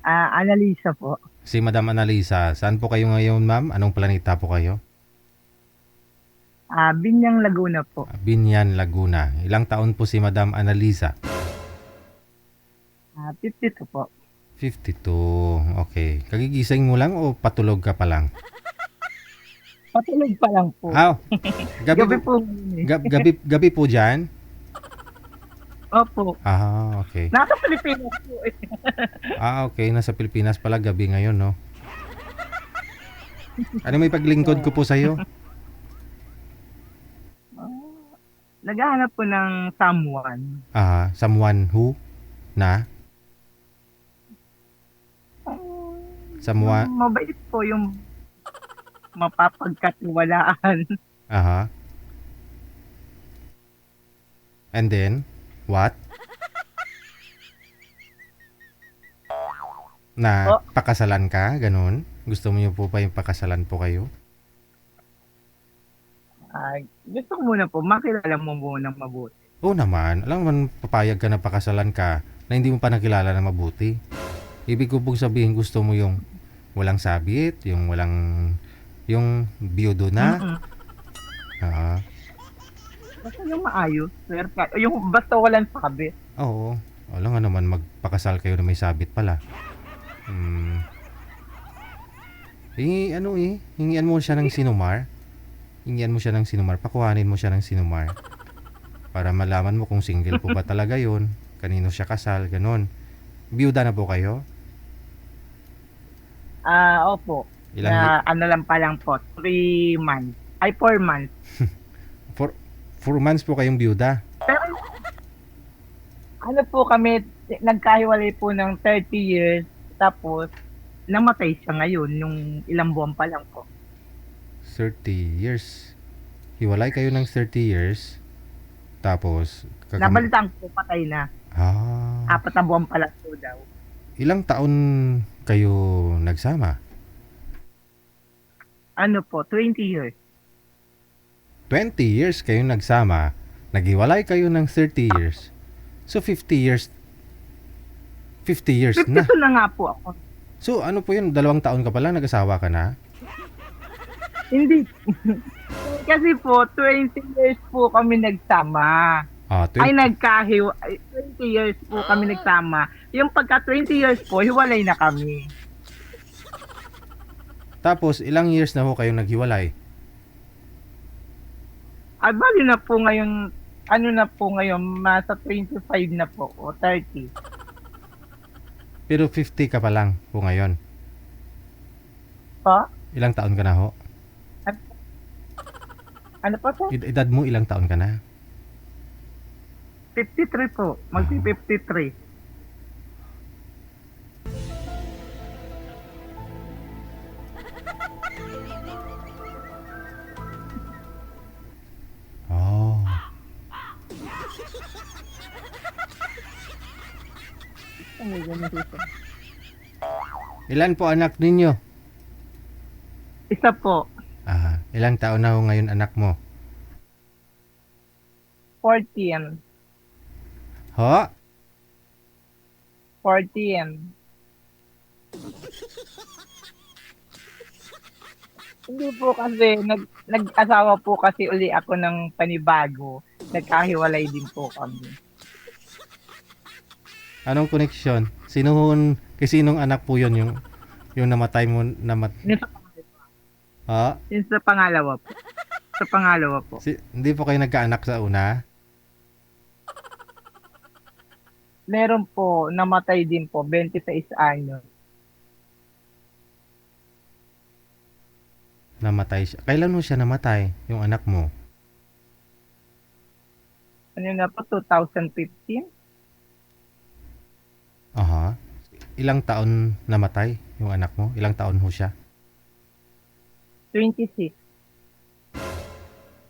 Annalisa po. Si Madam Analisa, saan po kayo ngayon, ma'am? Anong planeta po kayo? Binyang Laguna po. Binyan, Laguna. Ilang taon po si Madam Analisa? 52 po. 52. Okay. Kagigising mo lang o patulog ka pa lang? Patulog pa lang po. Ah, gabi Gabi po, po ngayon eh. gabi po dyan? Opo. Ah, okay. Nasa Pilipinas po eh. Ah, okay. Nasa Pilipinas pala gabi ngayon, no? Ano may paglingkod ko po sa'yo? Naghahanap po ng someone. Someone who? Na? Someone? Yung mabait po, yung mapapagkatiwalaan. Aha. And then, what? Na Oh. pakasalan ka? Ganun? Gusto mo po pa yung pakasalan po kayo? Gusto ko muna po, makilala mo muna mabuti. Oo naman. Alam mo, papayag ka na pakasalan ka na hindi mo pa nakilala na mabuti. Ibig ko pong sabihin, gusto mo yung walang sabit, yung biyudo na. Mm-mm. Ah, Basta yung maayos. Yung basta walang sabi. oo. Wala nga naman magpakasal kayo na may sabit pala. Hmm. Hingian mo siya ng sinumar. Hingian mo siya ng sinumar. Pakuhanin mo siya ng sinumar. Para malaman mo kung single po ba talaga yun. Kanino siya kasal, ganun. Biyuda na po kayo? Opo. Ilang hi- Ano lang pa lang po, 3 months. 4 months. for 4 months po kayong biyuda. Pero ano po kami, nagkahiwalay po ng 30 years. Tapos, namatay siya ngayon, yung ilang buwan pa lang po. 30 years. Hiwalay kayo ng 30 years. Tapos, Nabalitaan ko, patay na. Ah, 4 na buwan pa lang po daw. ilang taon kayo nagsama? Ano po, 20 years. 20 years kayo nagsama. Naghiwalay kayo ng 30 years. So, 50 years. 50 years na. 52 na nga po ako. So, ano po yun? 2 taon ka pala, nag-asawa ka na? Hindi. Kasi po, 20 years po kami nagsama. Ah, Ay, 20. 20 years po kami nagsama. Yung pagka 20 years po, hiwalay na kami. Tapos, ilang years na ho kayong naghiwalay? Ay, bali na po ngayon, ano na po ngayon, nasa 25 na po, o 30. Pero 50 ka pa lang po ngayon. Po? Ilang taon ka na ho? Ano po po? Edad mo ilang taon ka na? 53 po. Magsi-53. Oh. Ilan po anak ninyo? Isa po. Ilang taon na ho ngayon anak mo? 14. Ho? 14. Hindi po kasi, nag-asawa po kasi uli ako ng panibago. Nagkahiwalay din po kami. Anong koneksyon? Sinong anak po yun yung namatay mo Yun sa, Ha? yun sa pangalawa po. Sa pangalawa po. Hindi po kayo nagkaanak sa una? Meron po, namatay din po, 26 anyos. Namatay siya. Kailan mo siya namatay, yung anak mo? Ano na po, 2015? Aha. Ilang taon namatay yung anak mo? Ilang taon ho siya? 26.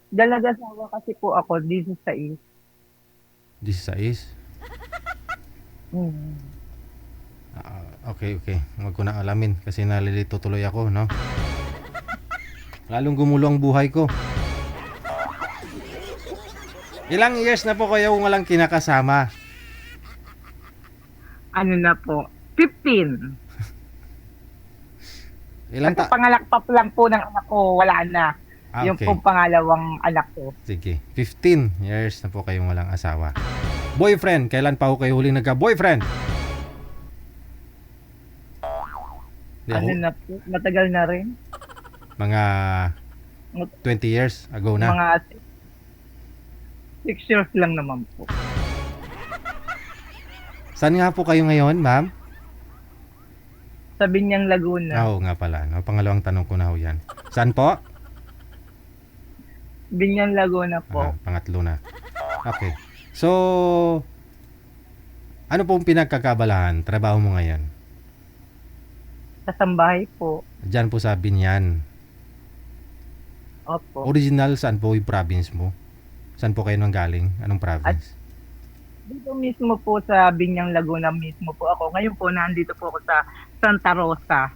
Dalaga-sawa kasi po ako, 16. 16? Hmm. Okay. Huwag ko na alamin kasi nalilito tuloy ako, no? Lalong gumulo ang buhay ko. Ilang years na po kayo walang kinakasama? Ano na po, 15. Ilang Kasi pangalakpap lang po ng anak ko, wala na. Yung okay. pong pangalawang anak ko. Sige. 15 years na po kayong walang asawa. Boyfriend, kailan pa ho kayo huling nagka-boyfriend? Di Ano ako, na po, matagal na rin. mga 20 years ago na. Mga 6 years lang naman po. Saan nga po kayo ngayon, ma'am? Sa Binyang Laguna. Oo nga pala. No? Pangalawang tanong ko na ho yan. Saan po? Binyang Laguna po. Pangatlo na. Okay. So, ano pong pinagkakabalahan? Trabaho mo ngayon? Sa Sambahay po. Diyan po sa Binyan. Opo. Original, saan po yung province mo? Saan po kayo nang galing? Anong province? Dito mismo po sa Binyang Laguna mismo po ako. Ngayon po, nandito po ako sa Santa Rosa.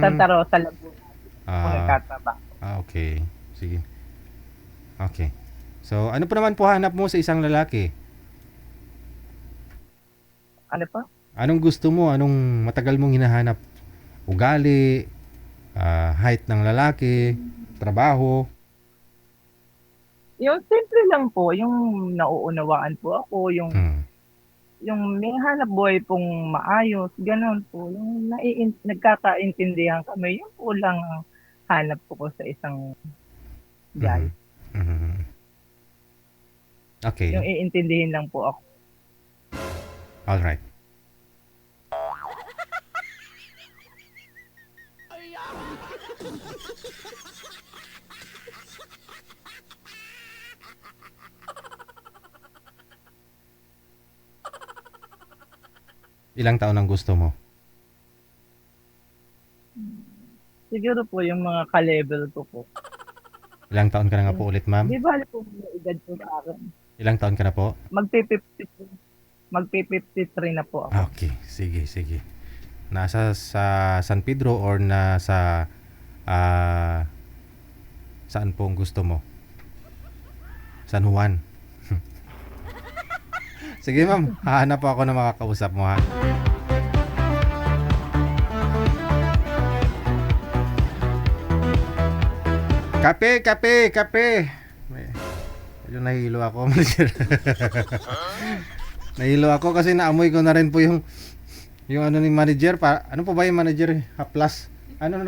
Santa Rosa, Laguna. Po nagtatrabaho. Okay. Sige. Okay. So, ano pa naman po hanap mo sa isang lalaki? Ano pa? Anong gusto mo? Anong matagal mong hinahanap? Ugali, height ng lalaki, trabaho. Yung simple lang po, yung nauunawaan po ako, yung may hanap buhay pong maayos, ganun po. Yung nagkakaintindihan kami, yun po lang ang hanap ko sa isang guy. Okay. Yung iintindihin lang po ako. Alright. Ilang taon ang gusto mo? Siguro po yung mga ka-level ko po. Ilang taon ka na nga po ulit, ma'am? Di ba po may edad po sa akin? Ilang taon ka na po? Magpi-53 na po ako. Okay, sige, sige. Nasa sa San Pedro or nasa saan po ang gusto mo? San Juan. Sige, ma'am. Hahanap po ako ng makakausap mo, ha? Kape, kape, kape. Medyo nahilo ako, manager. Nahilo ako kasi naamoy ko na rin po yung ano ni manager. Ano po ba yung manager? Plus. Ano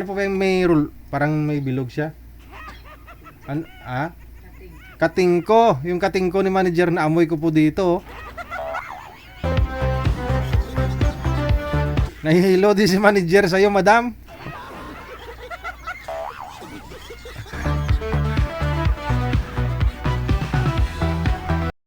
po ba yung may roll? Parang may bilog siya. Kating ko. Yung kating ko ni manager na amoy ko po dito. Nahihilo din si manager sa'yo, madam.